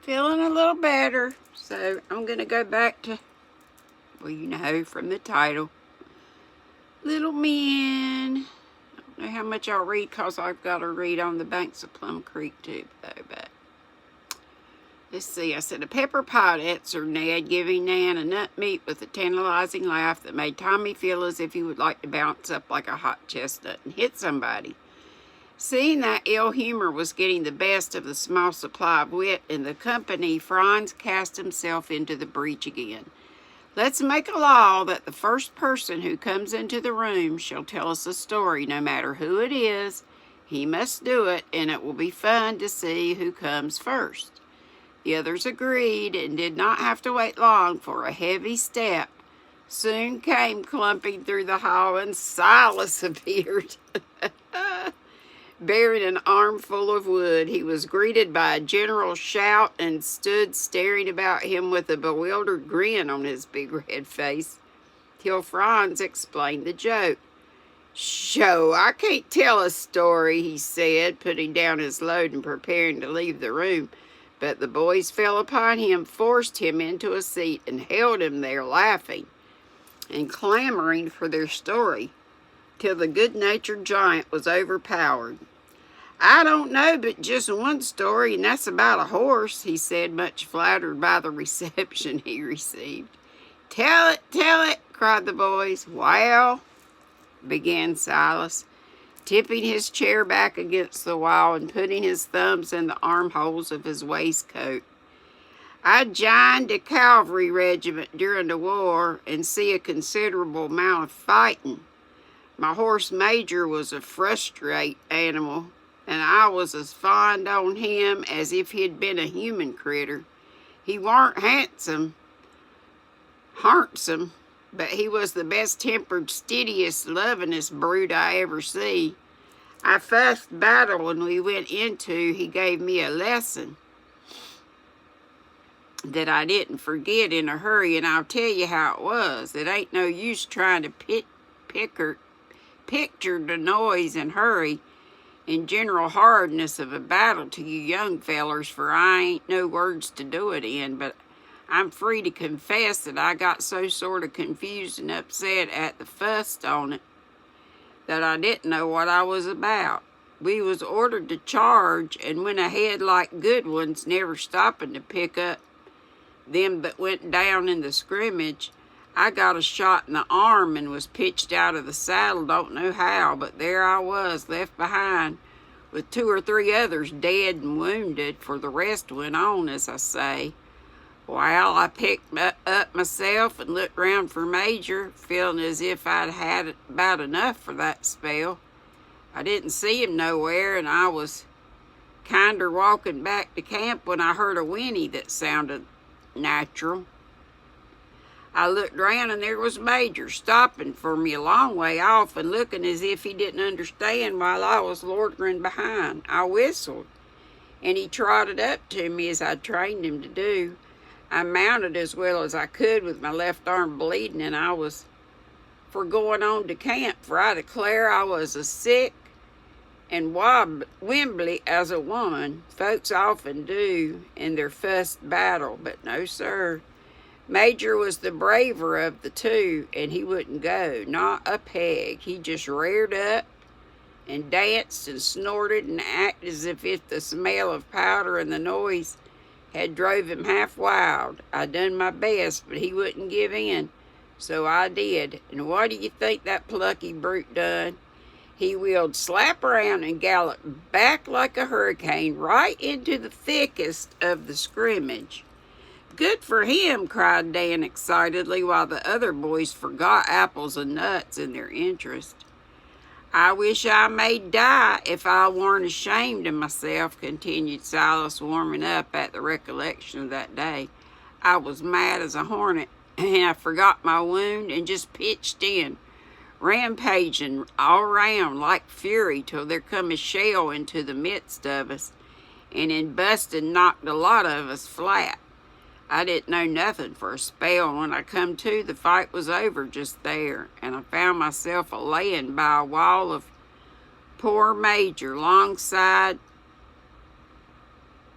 feeling a little better. So I'm going to go back to, well, you know from the title, Little Men. I don't know how much I'll read because I've got to read on the banks of Plum Creek too, though. But let's see. I said, a pepper pot, answered Ned, giving Nan a nut meat with a tantalizing laugh that made Tommy feel as if he would like to bounce up like a hot chestnut and hit somebody. Seeing that ill humor was getting the best of the small supply of wit in the company, Franz cast himself into the breach again. Let's make a law that the first person who comes into the room shall tell us a story, no matter who it is. He must do it, and it will be fun to see who comes first. The others agreed and did not have to wait long for a heavy step soon came clumping through the hall, and Silas appeared. Bearing an armful of wood, he was greeted by a general shout and stood staring about him with a bewildered grin on his big red face, till Franz explained the joke. "Sho, I can't tell a story," he said, putting down his load and preparing to leave the room. But the boys fell upon him, forced him into a seat, and held him there laughing and clamoring for their story, till the good-natured giant was overpowered. "I don't know but just one story, and that's about a horse," he said, much flattered by the reception he received. Tell it," cried the boys. "Well," began Silas, tipping his chair back against the wall and putting his thumbs in the armholes of his waistcoat. "I jined a cavalry regiment during the war and see a considerable amount of fighting. My horse Major was a frustrate animal, and I was as fond on him as if he'd been a human critter. He warn't harnsome, but he was the best-tempered, steadiest, lovingest brute I ever see. Our first battle when we went into, he gave me a lesson that I didn't forget in a hurry, and I'll tell you how it was. It ain't no use trying to picture the noise and hurry and general hardness of a battle to you young fellers, for I ain't no words to do it in, but I'm free to confess that I got so sort of confused and upset at the fuss on it that I didn't know what I was about. We was ordered to charge and went ahead like good ones, never stopping to pick up them that went down in the scrimmage. I got a shot in the arm and was pitched out of the saddle, don't know how, but there I was, left behind, with 2 or 3 others dead and wounded, for the rest went on, as I say. Well, I picked up myself and looked round for Major, feeling as if I'd had about enough for that spell. I didn't see him nowhere, and I was kinder walking back to camp when I heard a whinny that sounded natural. I looked round, and there was Major, stopping for me a long way off and looking as if he didn't understand while I was loitering behind. I whistled, and he trotted up to me as I'd trained him to do. I mounted as well as I could with my left arm bleeding, and I was for going on to camp, for I declare I was as sick and wimbly as a woman. Folks often do in their first battle, but no, sir. Major was the braver of the two, and he wouldn't go, not a peg. He just reared up and danced and snorted and acted as if the smell of powder and the noise had drove him half wild. I done my best, but he wouldn't give in, so I did. And what do you think that plucky brute done? He wheeled slap around and galloped back like a hurricane right into the thickest of the scrimmage. "Good for him," cried Dan excitedly, while the other boys forgot apples and nuts in their interest. "I wish I may die if I warn't ashamed of myself," continued Silas, warming up at the recollection of that day. "I was mad as a hornet, and I forgot my wound and just pitched in, rampaging all round like fury till there come a shell into the midst of us, and in busting knocked a lot of us flat. I didn't know nothing for a spell, and when I come to, the fight was over just there, and I found myself a-layin' by a wall of poor Major, 'longside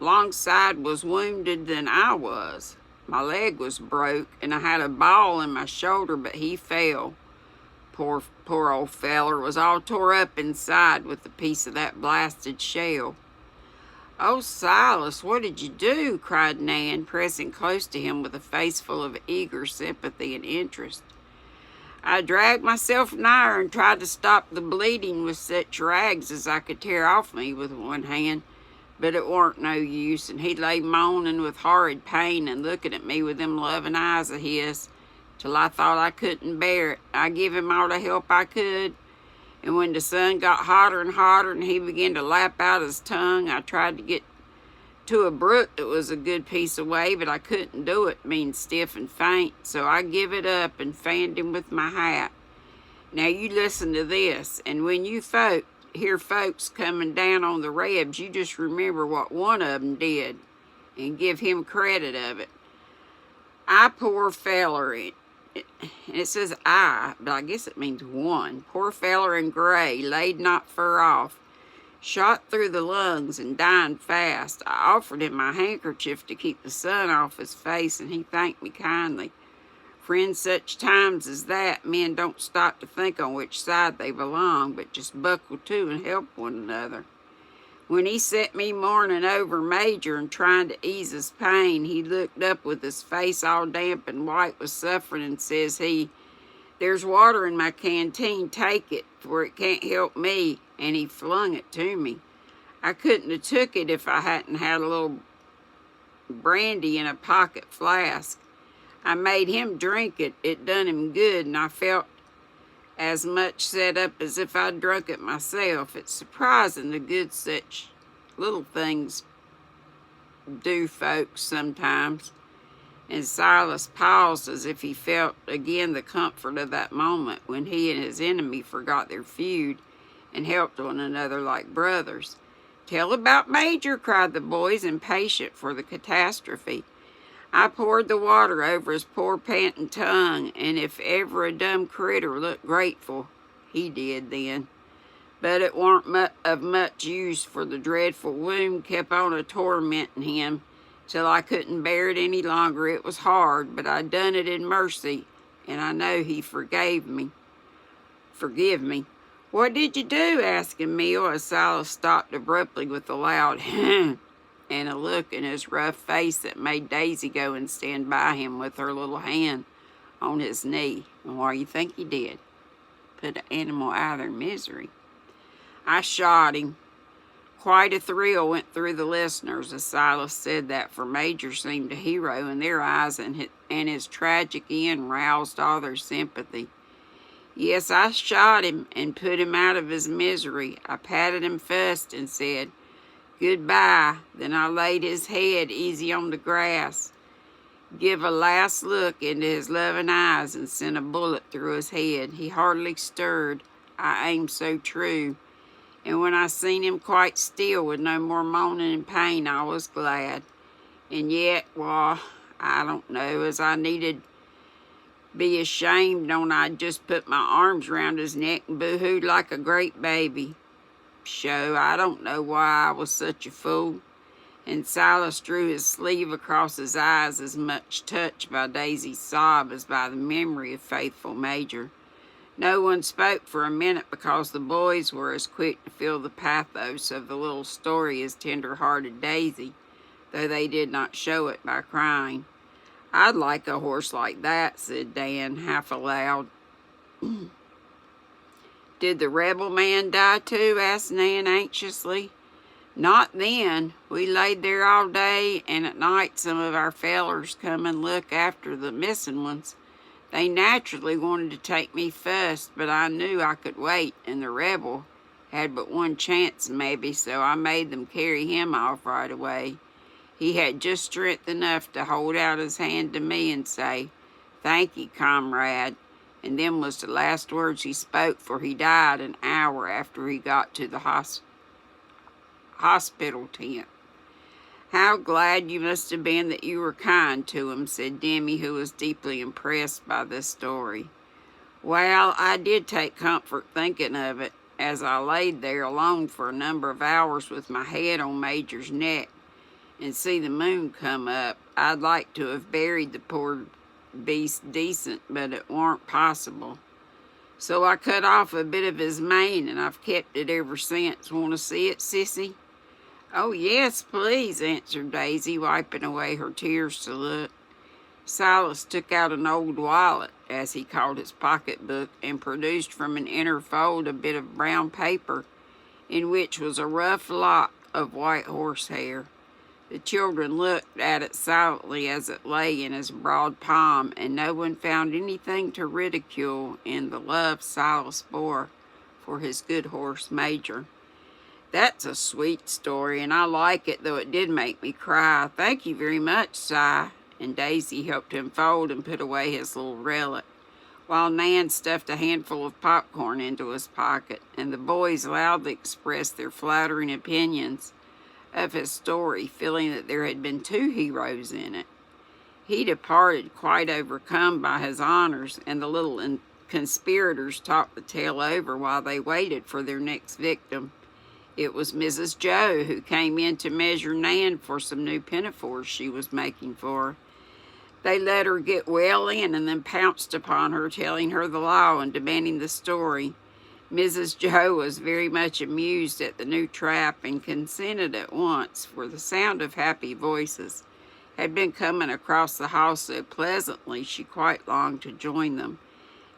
alongside was wounded than I was. My leg was broke, and I had a ball in my shoulder, but he fell. Poor old feller was all tore up inside with a piece of that blasted shell. "Oh, Silas, what did you do?" cried Nan, pressing close to him with a face full of eager sympathy and interest. "I dragged myself nigher and tried to stop the bleeding with such rags as I could tear off me with one hand, but it warn't no use, and he lay moaning with horrid pain and looking at me with them loving eyes of his, till I thought I couldn't bear it. I give him all the help I could, and when the sun got hotter and hotter and he began to lap out his tongue, I tried to get to a brook that was a good piece away, but I couldn't do it, being stiff and faint, so I give it up and fanned him with my hat. Now you listen to this, and when you hear folks coming down on the Rebs, you just remember what one of 'em did and give him credit of it. I poor feller, it says I, but I guess it means one. Poor feller in gray, laid not fur off, shot through the lungs and dying fast. I offered him my handkerchief to keep the sun off his face, and he thanked me kindly. For in such times as that, men don't stop to think on which side they belong, but just buckle to and help one another. When he set me mourning over Major and trying to ease his pain, he looked up with his face all damp and white with suffering, and says he, 'There's water in my canteen, take it, for it can't help me,' and he flung it to me. I couldn't have took it if I hadn't had a little brandy in a pocket flask. I made him drink it. It done him good, and I felt as much set up as if I'd drunk it myself. It's surprising the good such little things do folks sometimes." And Silas paused as if he felt again the comfort of that moment when he and his enemy forgot their feud and helped one another like brothers. "Tell about Major," cried the boys, impatient for the catastrophe. I poured the water over his poor panting tongue, and if ever a dumb critter looked grateful, he did then. But it warn't of much use, for the dreadful wound kept on a-tormenting him till I couldn't bear it any longer. It was hard, but I done it in mercy, and I know he forgive me. "What did you do?" asked Emil, as Silas stopped abruptly with a loud "Hem," and a look in his rough face that made Daisy go and stand by him with her little hand on his knee. "And what do you think he did?" "Put an animal out of their misery." "I shot him." Quite a thrill went through the listeners as Silas said that, for Major seemed a hero in their eyes, and his tragic end roused all their sympathy. "Yes, I shot him and put him out of his misery. I patted him first and said, 'Goodbye.' Then I laid his head easy on the grass, give a last look into his loving eyes, and sent a bullet through his head. He hardly stirred, I aimed so true, and when I seen him quite still with no more moaning and pain, I was glad. And yet, well, I don't know, as I needed be ashamed on I'd just put my arms round his neck and boo-hooed like a great baby. Sho, I don't know why I was such a fool." And Silas drew his sleeve across his eyes, as much touched by Daisy's sob as by the memory of faithful Major. No one spoke for a minute, because the boys were as quick to feel the pathos of the little story as tender-hearted Daisy, though they did not show it by crying. "I'd like a horse like that," said Dan, half aloud. "Did the rebel man die too?" asked Nan anxiously. "Not then. We laid there all day, and at night some of our fellers come and look after the missing ones. They naturally wanted to take me first, but I knew I could wait, and the rebel had but one chance maybe, so I made them carry him off right away. He had just strength enough to hold out his hand to me and say, 'Thank ye, comrade,' and them was the last words he spoke, for he died an hour after he got to the hospital tent." "How glad you must have been that you were kind to him," said Demi, who was deeply impressed by this story. "Well, I did take comfort thinking of it, as I laid there alone for a number of hours with my head on Major's neck, and see the moon come up. I'd like to have buried the poor beast decent, but it warn't possible. So I cut off a bit of his mane, and I've kept it ever since. Want to see it, sissy?" "Oh, yes, please," answered Daisy, wiping away her tears to look. Silas took out an old wallet, as he called his pocketbook, and produced from an inner fold a bit of brown paper, in which was a rough lock of white horsehair. The children looked at it silently as it lay in his broad palm, and no one found anything to ridicule in the love Silas bore for his good horse Major. "That's a sweet story, and I like it, though it did make me cry. Thank you very much, Si." And Daisy helped him fold and put away his little relic, while Nan stuffed a handful of popcorn into his pocket, and the boys loudly expressed their flattering opinions of his story, feeling that there had been two heroes in it. He departed quite overcome by his honors, and the little conspirators talked the tale over while they waited for their next victim. It was Mrs. Joe, who came in to measure Nan for some new pinafores she was making for her. They let her get well in and then pounced upon her, telling her the law and demanding the story. Mrs. Joe was very much amused at the new trap and consented at once, for the sound of happy voices had been coming across the hall so pleasantly she quite longed to join them,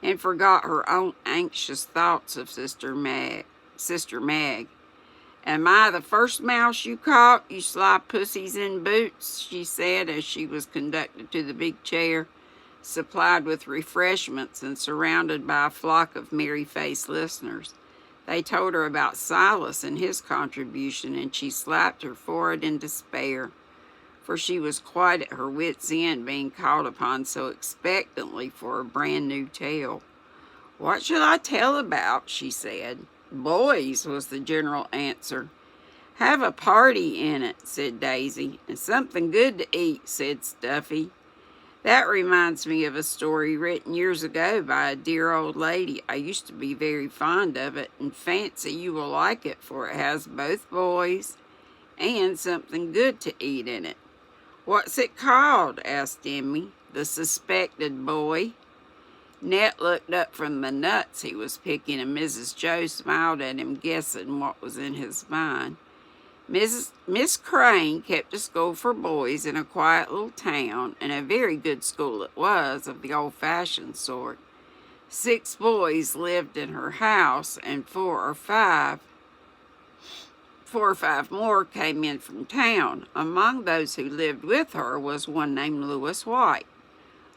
and forgot her own anxious thoughts of Sister Mag. "Am I the first mouse you caught, you sly pussies in boots?" she said as she was conducted to the big chair, supplied with refreshments and surrounded by a flock of merry-faced listeners. They told her about Silas and his contribution, and she slapped her forehead in despair, for she was quite at her wits' end, being called upon so expectantly for a brand-new tale. "What shall I tell about?" she said. "Boys," was the general answer. "Have a party in it," said Daisy. "And something good to eat," said Stuffy. "That reminds me of a story written years ago by a dear old lady. I used to be very fond of it, and fancy you will like it, for it has both boys and something good to eat in it." "What's it called?" asked Emmy. "The Suspected Boy." Ned looked up from the nuts he was picking, and Mrs. Joe smiled at him, guessing what was in his mind. Miss Crane kept a school for boys in a quiet little town, and a very good school it was, of the old-fashioned sort. 6 boys lived in her house, and 4 or 5 more came in from town. Among those who lived with her was one named Louis White.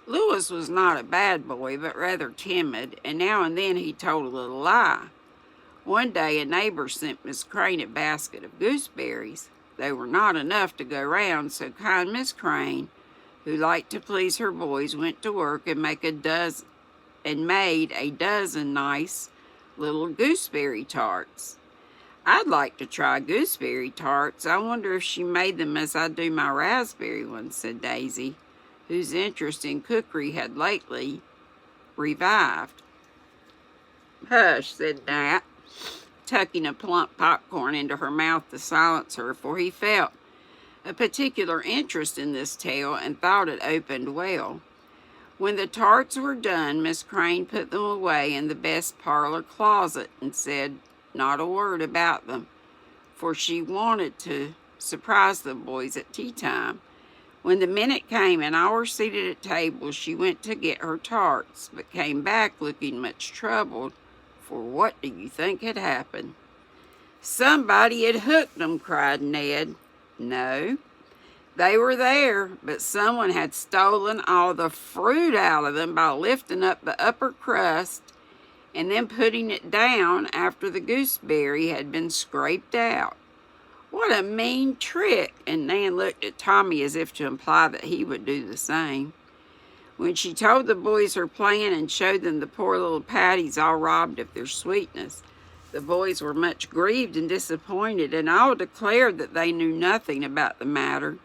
Louis was not a bad boy, but rather timid, and now and then he told a little lie. One day a neighbor sent Miss Crane a basket of gooseberries. They were not enough to go round, so kind Miss Crane, who liked to please her boys, went to work and made a dozen nice little gooseberry tarts. "I'd like to try gooseberry tarts. I wonder if she made them as I do my raspberry ones," said Daisy, whose interest in cookery had lately revived. "Hush," said Nat, tucking a plump popcorn into her mouth to silence her, for he felt a particular interest in this tale and thought it opened well. When the tarts were done, Miss Crane put them away in the best parlor closet and said not a word about them, for she wanted to surprise the boys at tea time. When the minute came and all were seated at table, she went to get her tarts, but came back looking much troubled, for what do you think had happened? "Somebody had hooked them," cried Ned. "No, they were there, but someone had stolen all the fruit out of them by lifting up the upper crust and then putting it down after the gooseberry had been scraped out. What a mean trick!" And Nan looked at Tommy as if to imply that he would do the same. When she told the boys her plan and showed them the poor little patties all robbed of their sweetness, the boys were much grieved and disappointed, and all declared that they knew nothing about the matter.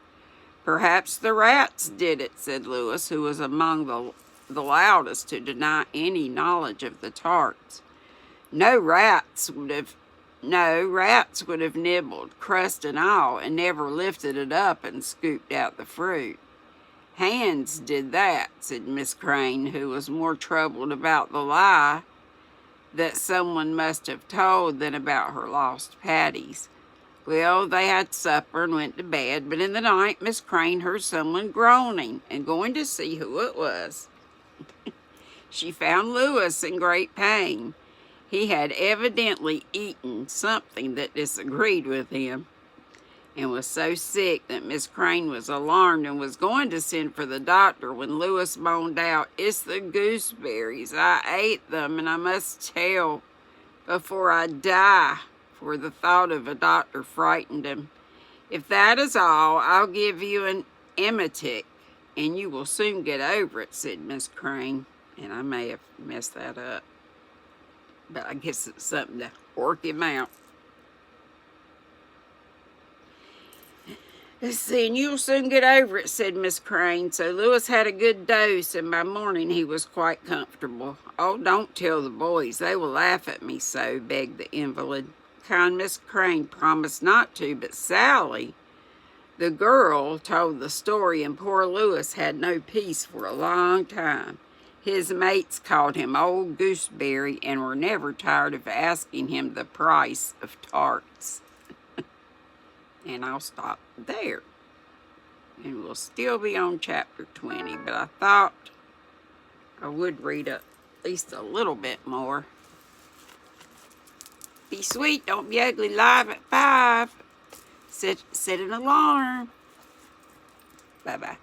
"Perhaps the rats did it," said Louis, who was among the loudest to deny any knowledge of the tarts. "No rats would have No, rats would have nibbled, crust and all, and never lifted it up and scooped out the fruit. Hands did that, said Miss Crane, who was more troubled about the lie that someone must have told than about her lost patties. Well, they had supper and went to bed, but in the night Miss Crane heard someone groaning, and going to see who it was, she found Louis in great pain. He had evidently eaten something that disagreed with him, and was so sick that Miss Crane was alarmed and was going to send for the doctor when Louis moaned out, "It's the gooseberries. I ate them, and I must tell before I die," for the thought of a doctor frightened him. "If that is all, I'll give you an emetic, and you will soon get over it," said Miss Crane. And I may have messed that up, but I guess it's something to work him out. "Let's see, and you'll soon get over it," said Miss Crane. So Louis had a good dose, and by morning he was quite comfortable. "Oh, don't tell the boys. They will laugh at me so," begged the invalid. Kind Miss Crane promised not to, but Sally, the girl, told the story, and poor Louis had no peace for a long time. His mates called him Old Gooseberry and were never tired of asking him the price of tarts. And I'll stop there. And we'll still be on chapter 20, but I thought I would read at least a little bit more. Be sweet, don't be ugly, live at 5. Set an alarm. Bye-bye.